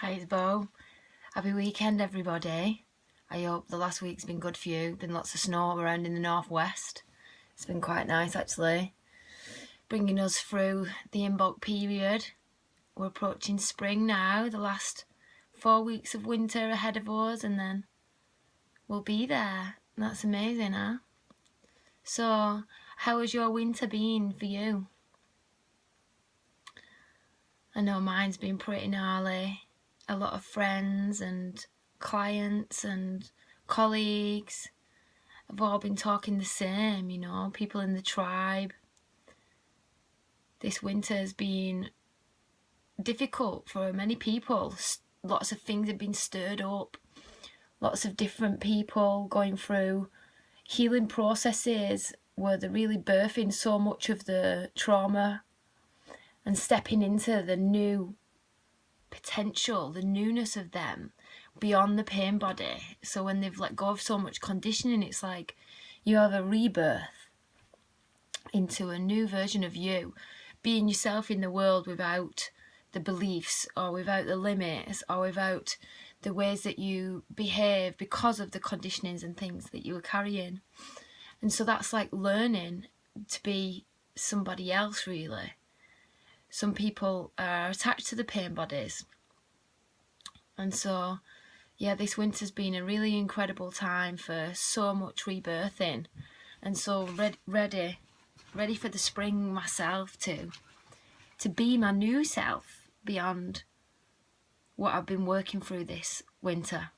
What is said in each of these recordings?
Hi, it's Bo. Happy weekend, everybody. I hope the last week's been good for you. Been lots of snow around in the northwest. It's been quite nice, actually. Bringing us through the Inbox period. We're approaching spring now, the last 4 weeks of winter ahead of us, and then we'll be there. That's amazing, huh? So, how has your winter been for you? I know mine's been pretty gnarly. A lot of friends and clients and colleagues have all been talking the same, people in the tribe. This winter has been difficult for many people. Lots of things have been stirred up. Lots of different people going through healing processes where they're really birthing so much of the trauma and stepping into the new potential, the newness of them beyond the pain body. So when they've let go of so much conditioning, it's like you have a rebirth into a new version of you, being yourself in the world without the beliefs or without the limits or without the ways that you behave because of the conditionings and things that you were carrying. And so that's like learning to be somebody else, really. Some people are attached to the pain bodies. And so, yeah, this winter's been a really incredible time for so much rebirthing. And so ready for the spring myself to be my new self beyond what I've been working through this winter,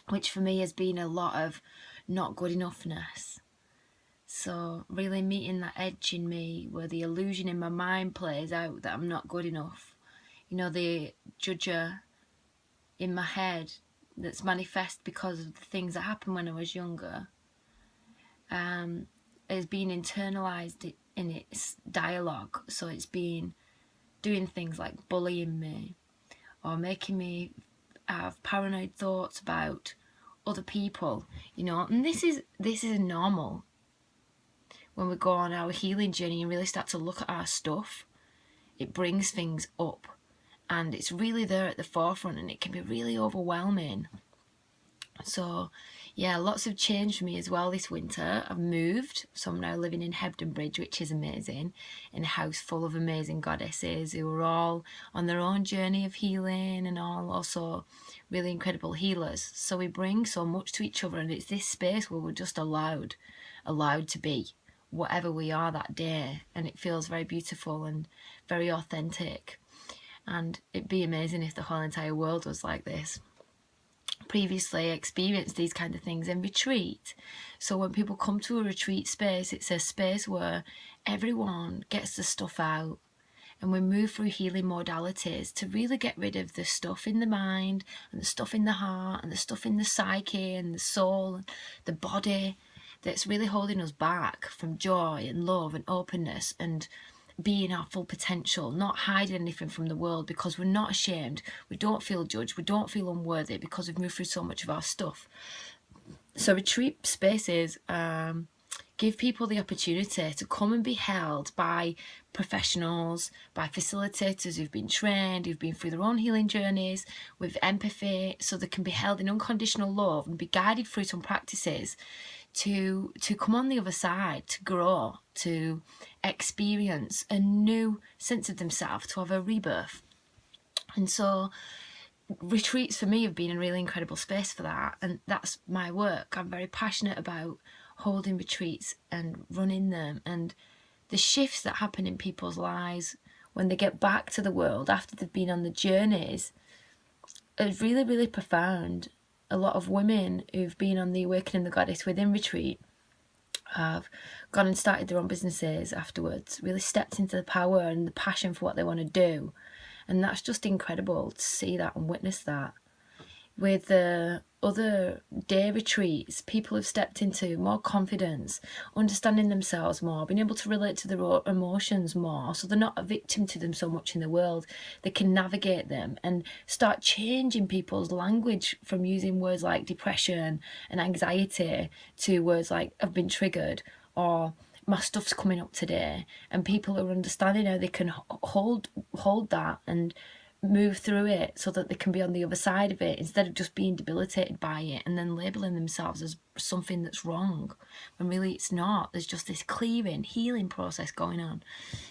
which for me has been a lot of not good enoughness. So really meeting that edge in me where the illusion in my mind plays out that I'm not good enough. The judger in my head that's manifest because of the things that happened when I was younger has been internalized in its dialogue. So it's been doing things like bullying me or making me have paranoid thoughts about other people, and this is normal. When we go on our healing journey and really start to look at our stuff, it brings things up and it's really there at the forefront and it can be really overwhelming. So yeah, lots of change for me as well this winter. I've moved, so I'm now living in Hebden Bridge, which is amazing, in a house full of amazing goddesses who are all on their own journey of healing and all also really incredible healers. So we bring so much to each other, and it's this space where we're just allowed to be whatever we are that day, and it feels very beautiful and very authentic. And it'd be amazing if the whole entire world was like this. Previously experienced these kind of things in retreat. So when people come to a retreat space, it's a space where everyone gets the stuff out and we move through healing modalities to really get rid of the stuff in the mind and the stuff in the heart and the stuff in the psyche and the soul and the body that's really holding us back from joy and love and openness and being our full potential, not hiding anything from the world because we're not ashamed, we don't feel judged, we don't feel unworthy because we've moved through so much of our stuff. So retreat spaces give people the opportunity to come and be held by professionals, by facilitators who've been trained, who've been through their own healing journeys with empathy, so they can be held in unconditional love and be guided through some practices to come on the other side, to grow, to experience a new sense of themselves, to have a rebirth. And so retreats for me have been a really incredible space for that, and that's my work. I'm very passionate about holding retreats and running them, and the shifts that happen in people's lives when they get back to the world after they've been on the journeys are really, really profound. A lot of women who've been on the Awakening the Goddess Within retreat have gone and started their own businesses afterwards, really stepped into the power and the passion for what they want to do. And that's just incredible to see that and witness that. With the other day retreats, people have stepped into more confidence, understanding themselves more, being able to relate to their emotions more, so they're not a victim to them so much in the world. They can navigate them and start changing people's language from using words like depression and anxiety to words like I've been triggered or my stuff's coming up today, and people are understanding how they can hold that and move through it so that they can be on the other side of it, instead of just being debilitated by it and then labeling themselves as something that's wrong when really it's not. There's just this clearing, healing process going on.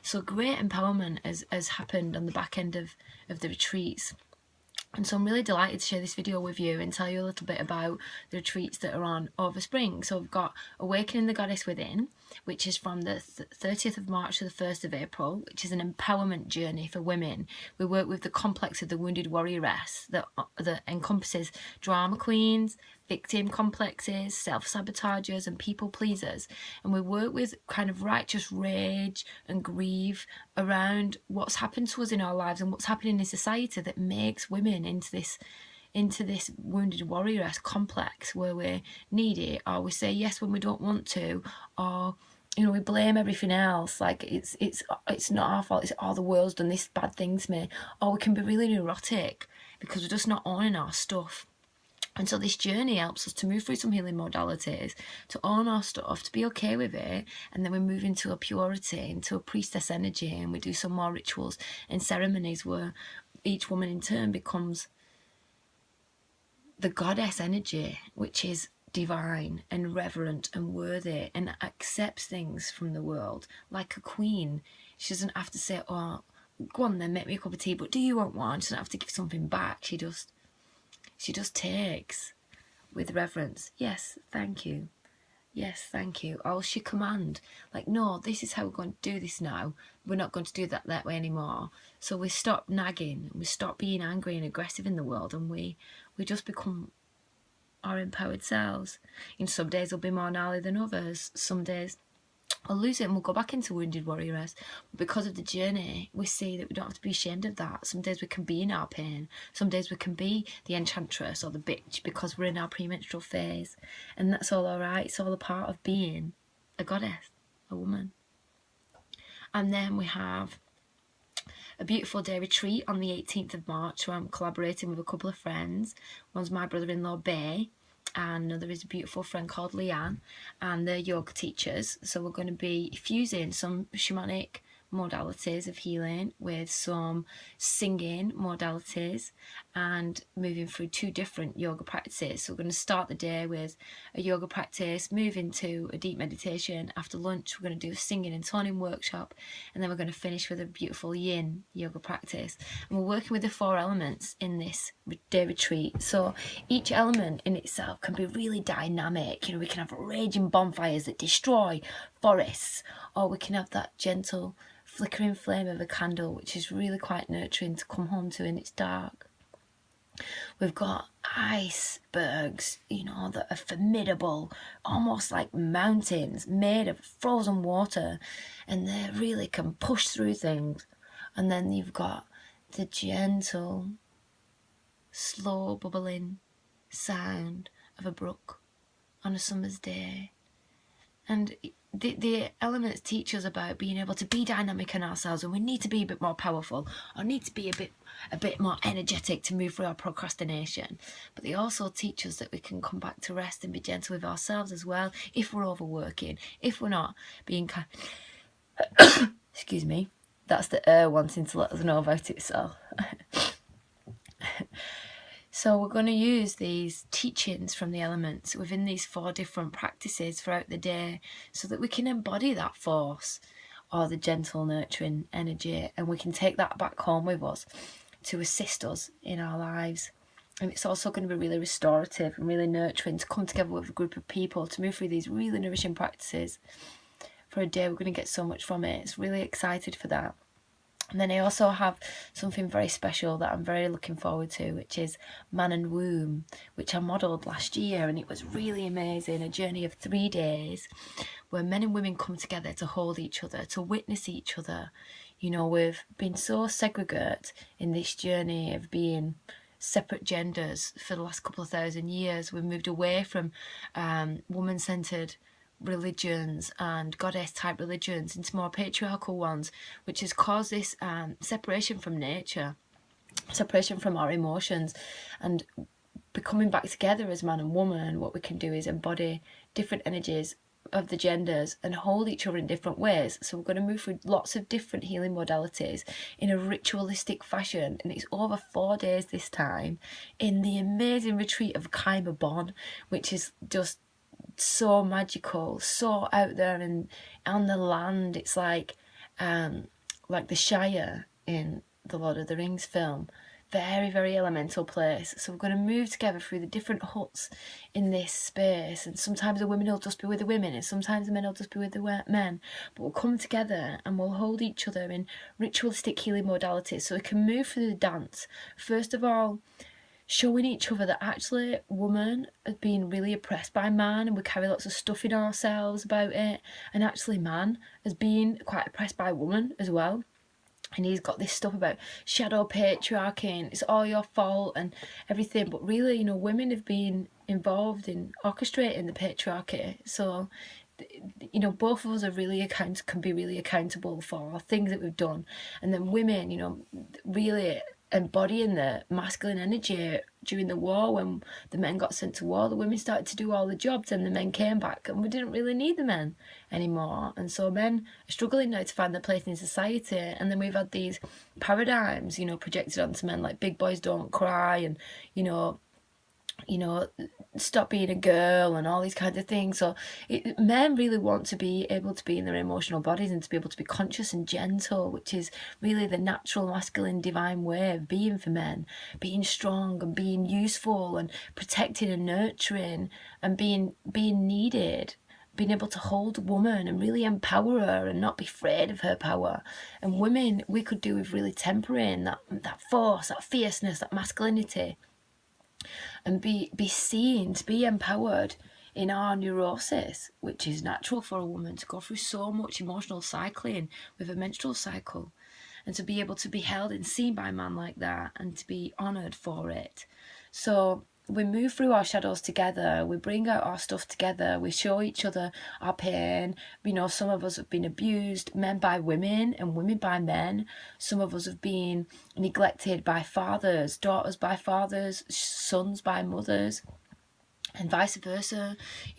So great empowerment has happened on the back end of the retreats. And so I'm really delighted to share this video with you and tell you a little bit about the retreats that are on over spring. So we've got Awakening the Goddess Within, which is from the 30th of March to the 1st of April, which is an empowerment journey for women. We work with the complex of the wounded warrioress that encompasses drama queens, victim complexes, self-sabotagers and people pleasers, and we work with kind of righteous rage and grief around what's happened to us in our lives and what's happening in society that makes women into this wounded warrioress complex, where we need it, or we say yes when we don't want to, or we blame everything else, like it's not our fault, it's all the world's done this bad thing to me, or we can be really neurotic because we're just not owning our stuff. And so this journey helps us to move through some healing modalities, to own our stuff, to be okay with it, and then we move into a purity, into a priestess energy, and we do some more rituals and ceremonies where each woman in turn becomes the goddess energy, which is divine and reverent and worthy and accepts things from the world like a queen. She doesn't have to say, oh, go on then, make me a cup of tea, but do you want one? She doesn't have to give something back. She just takes with reverence. Yes, thank you. Yes, thank you. Or she command, like, no, this is how we're going to do this now. We're not going to do that way anymore. So we stop nagging, we stop being angry and aggressive in the world, and we just become our empowered selves. Some days will be more gnarly than others. Some days I'll lose it and we'll go back into wounded warrioress. But because of the journey, we see that we don't have to be ashamed of that. Some days we can be in our pain. Some days we can be the enchantress or the bitch because we're in our premenstrual phase. And that's all alright. It's all a part of being a goddess, a woman. And then we have a beautiful day retreat on the 18th of March where I'm collaborating with a couple of friends. One's my brother-in-law, Bay, and another is a beautiful friend called Leanne, and they're yoga teachers. So we're going to be fusing some shamanic modalities of healing with some singing modalities and moving through 2 different yoga practices. So we're going to start the day with a yoga practice, move into a deep meditation. After lunch we're going to do a singing and toning workshop, and then we're going to finish with a beautiful yin yoga practice. And we're working with the 4 elements in this day retreat. So each element in itself can be really dynamic. We can have raging bonfires that destroy forests, or we can have that gentle flickering flame of a candle, which is really quite nurturing to come home to in it's dark. We've got icebergs, that are formidable, almost like mountains made of frozen water, and they really can push through things. And then you've got the gentle, slow bubbling sound of a brook on a summer's day. And the elements teach us about being able to be dynamic in ourselves, and we need to be a bit more powerful, or need to be a bit more energetic to move through our procrastination. But they also teach us that we can come back to rest and be gentle with ourselves as well if we're overworking, if we're not being kind. Excuse me, that's the air wanting to let us know about itself. So we're going to use these teachings from the elements within these 4 different practices throughout the day so that we can embody that force or the gentle nurturing energy, and we can take that back home with us to assist us in our lives. And it's also going to be really restorative and really nurturing to come together with a group of people to move through these really nourishing practices for a day. We're going to get so much from it. It's really excited for that. And then I also have something very special that I'm very looking forward to, which is Manon Womb, which I modelled last year, and it was really amazing. A journey of 3 days where men and women come together to hold each other, to witness each other. We've been so segregate in this journey of being separate genders for the last couple of thousand years. We've moved away from woman-centred religions and goddess type religions into more patriarchal ones, which has caused this separation from nature, separation from our emotions. And becoming back together as man and woman, what we can do is embody different energies of the genders and hold each other in different ways. So we're going to move through lots of different healing modalities in a ritualistic fashion, and it's over 4 days this time in the amazing retreat of Kaima Bon, which is just so magical, so out there and on the land. It's like the Shire in the Lord of the Rings film. Very, very elemental place. So we're going to move together through the different huts in this space, and sometimes the women will just be with the women, and sometimes the men will just be with the men, but we'll come together and we'll hold each other in ritualistic healing modalities so we can move through the dance. First of all, showing each other that actually woman has been really oppressed by man, and we carry lots of stuff in ourselves about it, and actually man has been quite oppressed by woman as well. And he's got this stuff about shadow patriarchy and it's all your fault and everything. But really, women have been involved in orchestrating the patriarchy. So, both of us are can be really accountable for things that we've done. And then women, really embodying the masculine energy during the war. When the men got sent to war, the women started to do all the jobs and the men came back, and we didn't really need the men anymore. And so men are struggling now to find their place in society. And then we've had these paradigms, projected onto men, like big boys don't cry, and stop being a girl and all these kinds of things. So men really want to be able to be in their emotional bodies and to be able to be conscious and gentle, which is really the natural masculine divine way of being for men, being strong and being useful and protecting and nurturing and being needed, being able to hold a woman and really empower her and not be afraid of her power. And women, we could do with really tempering that force, that fierceness, that masculinity, and be seen, to be empowered in our neurosis, which is natural for a woman to go through so much emotional cycling with a menstrual cycle, and to be able to be held and seen by a man like that and to be honoured for it. So we move through our shadows together, we bring out our stuff together, we show each other our pain. Some of us have been abused, men by women and women by men. Some of us have been neglected by fathers, daughters by fathers, sons by mothers, and vice versa.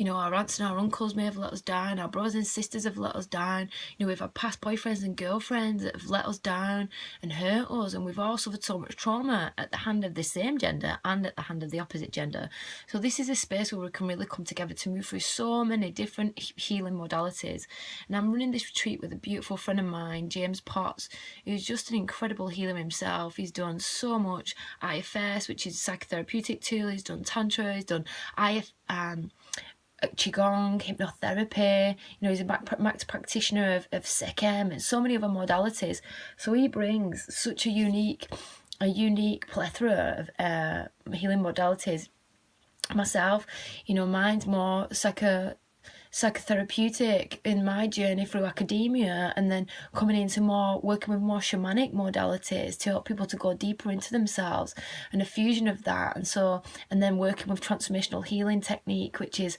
Our aunts and our uncles may have let us down, our brothers and sisters have let us down. We've had past boyfriends and girlfriends that have let us down and hurt us, and we've all suffered so much trauma at the hand of the same gender and at the hand of the opposite gender. So this is a space where we can really come together to move through so many different healing modalities. And I'm running this retreat with a beautiful friend of mine, James Potts, who's just an incredible healer himself. He's done so much IFS, which is a psychotherapeutic tool. He's done Tantra, he's done Qigong, hypnotherapy, he's a max practitioner of Sekhem and so many other modalities. So he brings such a unique plethora of healing modalities. Myself, mine's more psychotherapeutic in my journey through academia, and then coming into working with more shamanic modalities to help people to go deeper into themselves, and a fusion of that. And then working with transformational healing technique, which is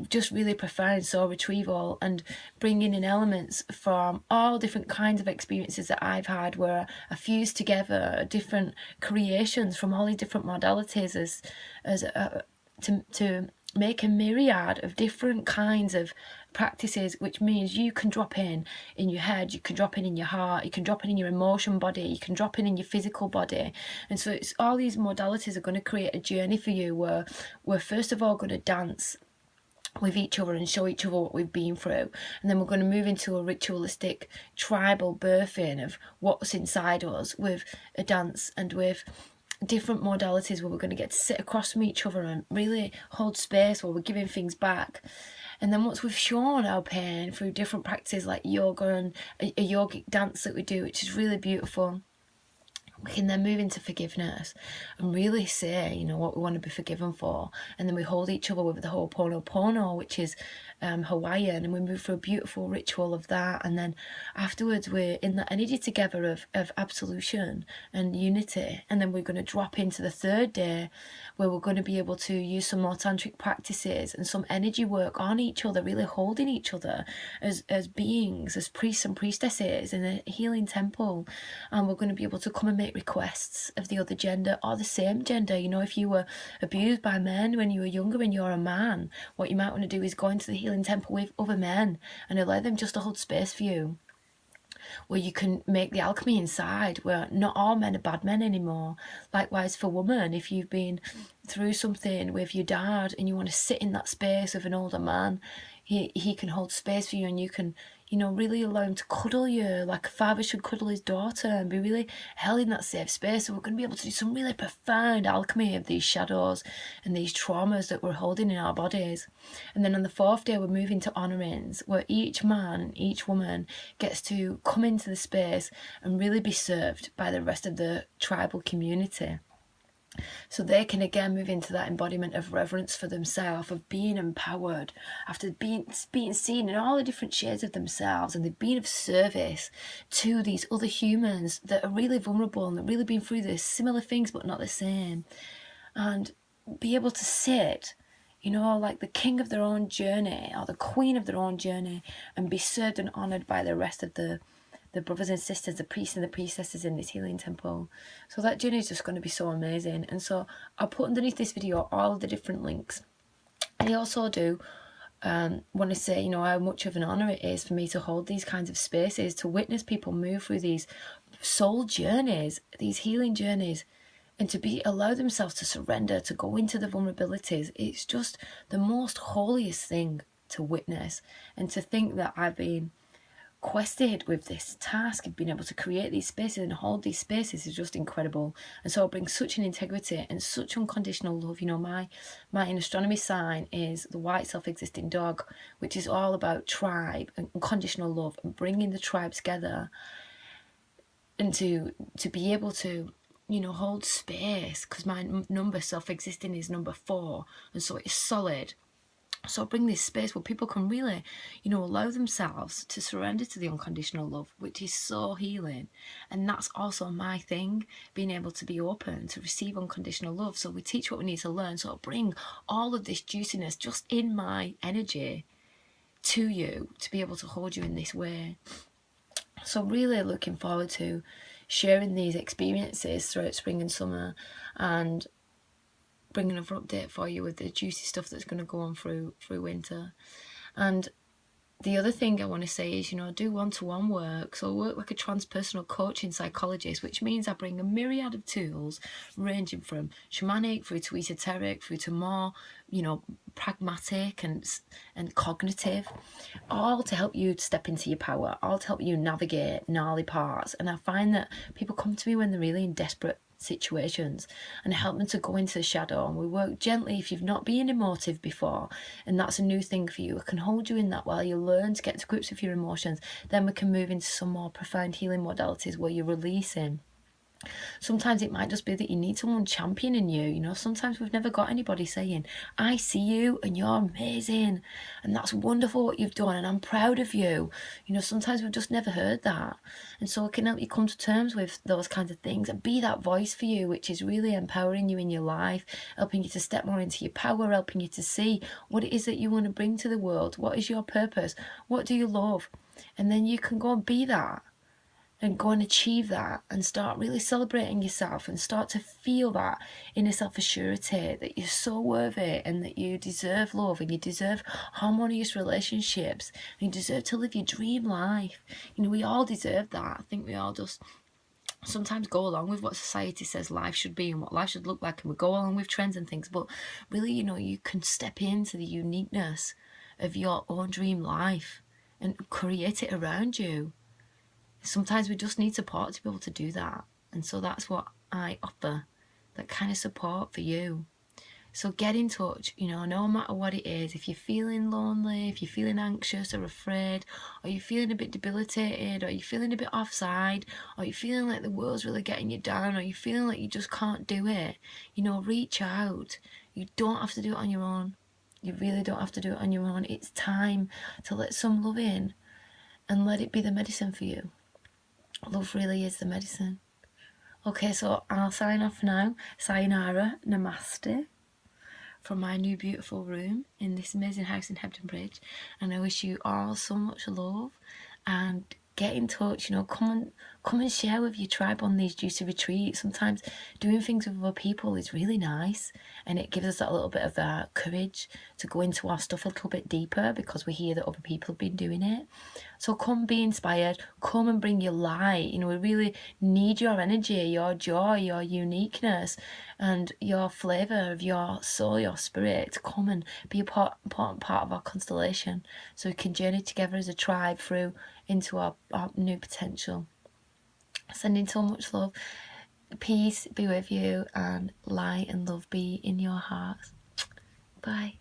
just really profound soul retrieval, and bringing in elements from all different kinds of experiences that I've had, where I fuse together different creations from all these different modalities to make a myriad of different kinds of practices, which means you can drop in your head, you can drop in your heart, you can drop in your emotion body, you can drop in your physical body. And so it's all these modalities are going to create a journey for you where we're first of all going to dance with each other and show each other what we've been through, and then we're going to move into a ritualistic tribal birthing of what's inside us with a dance and with different modalities where we're going to get to sit across from each other and really hold space while we're giving things back. And then once we've shown our pain through different practices like yoga and a yogic dance that we do, which is really beautiful, we can then move into forgiveness and really say, what we want to be forgiven for. And then we hold each other with the Ho'oponopono, which is Hawaiian, and we move through a beautiful ritual of that. And then afterwards we're in that energy together of absolution and unity. And then we're going to drop into the third day, where we're going to be able to use some more tantric practices and some energy work on each other, really holding each other as beings, as priests and priestesses in a healing temple. And we're going to be able to come and make take requests of the other gender or the same gender. You know, if you were abused by men when you were younger and you're a man, what you might want to do is go into the healing temple with other men and allow them just to hold space for you, where you can make the alchemy inside, where not all men are bad men anymore. Likewise for women, if you've been through something with your dad and you want to sit in that space with an older man, he can hold space for you, and you can, you know, really allow him to cuddle you like a father should cuddle his daughter, and be really held in that safe space. So we're going to be able to do some really profound alchemy of these shadows and these traumas that we're holding in our bodies. And then on the 4th day, we're moving to honourings, where each man and each woman gets to come into the space and really be served by the rest of the tribal community. So they can again move into that embodiment of reverence for themselves, of being empowered after being seen in all the different shades of themselves, and they've been of service to these other humans that are really vulnerable and that really been through the similar things but not the same, and be able to sit, you know, like the king of their own journey or the queen of their own journey, and be served and honoured by the rest of the brothers and sisters, the priests and the priestesses in this healing temple. So that journey is just going to be so amazing. And so I'll put underneath this video all of the different links. And I also do want to say, you know, how much of an honour it is for me to hold these kinds of spaces, to witness people move through these soul journeys, these healing journeys, and to allow themselves to surrender, to go into the vulnerabilities. It's just the most holiest thing to witness. And to think that I've been quested with this task of being able to create these spaces and hold these spaces is just incredible. And so it brings such an integrity and such unconditional love. You know, my in astronomy sign is the white self-existing dog, which is all about tribe and unconditional love and bringing the tribe together, and to be able to, you know, hold space, because my number self-existing is number 4, and so it's solid. So bring this space where people can really, you know, allow themselves to surrender to the unconditional love, which is so healing. And that's also my thing, being able to be open to receive unconditional love. So we teach what we need to learn. So I'll bring all of this juiciness just in my energy to you, to be able to hold you in this way. So really looking forward to sharing these experiences throughout spring and summer, and bringing another update for you with the juicy stuff that's going to go on through winter. And the other thing I want to say is, you know, I do one-to-one work. So I work like a transpersonal coaching psychologist, which means I bring a myriad of tools ranging from shamanic through to esoteric, through to more, you know, pragmatic and cognitive, all to help you step into your power, all to help you navigate gnarly parts. And I find that people come to me when they're really in desperate situations, and help them to go into the shadow. And we work gently if you've not been emotive before and that's a new thing for you. I can hold you in that while you learn to get to grips with your emotions. Then we can move into some more profound healing modalities where you're releasing. Sometimes it might just be that you need someone championing you. You know, sometimes we've never got anybody saying, I see you and you're amazing and that's wonderful what you've done and I'm proud of you. You know, sometimes we've just never heard that. And so it can help you come to terms with those kinds of things and be that voice for you, which is really empowering you in your life, helping you to step more into your power, helping you to see what it is that you want to bring to the world. What is your purpose? What do you love? And then you can go and be that, and go and achieve that, and start really celebrating yourself, and start to feel that inner self-assurity that you're so worthy and that you deserve love and you deserve harmonious relationships and you deserve to live your dream life. You know, we all deserve that. I think we all just sometimes go along with what society says life should be and what life should look like, and we go along with trends and things, but really, you know, you can step into the uniqueness of your own dream life and create it around you. Sometimes we just need support to be able to do that. And so that's what I offer, that kind of support for you. So get in touch, you know, no matter what it is. If you're feeling lonely, if you're feeling anxious or afraid, or you're feeling a bit debilitated, or you're feeling a bit offside, or you're feeling like the world's really getting you down, or you're feeling like you just can't do it, you know, reach out. You don't have to do it on your own. You really don't have to do it on your own. It's time to let some love in and let it be the medicine for you. Love really is the medicine. Okay, so I'll sign off now. Sayonara, namaste, from my new beautiful room in this amazing house in Hebden Bridge. And I wish you all so much love, and get in touch, you know, come come and share with your tribe on these juicy retreats. Sometimes doing things with other people is really nice, and it gives us that little bit of courage to go into our stuff a little bit deeper because we hear that other people have been doing it. So come be inspired, come and bring your light. You know, we really need your energy, your joy, your uniqueness, and your flavour of your soul, your spirit, to come and be a important part of our constellation, so we can journey together as a tribe through into our new potential. Sending so much love. Peace be with you, and light and love be in your hearts. Bye.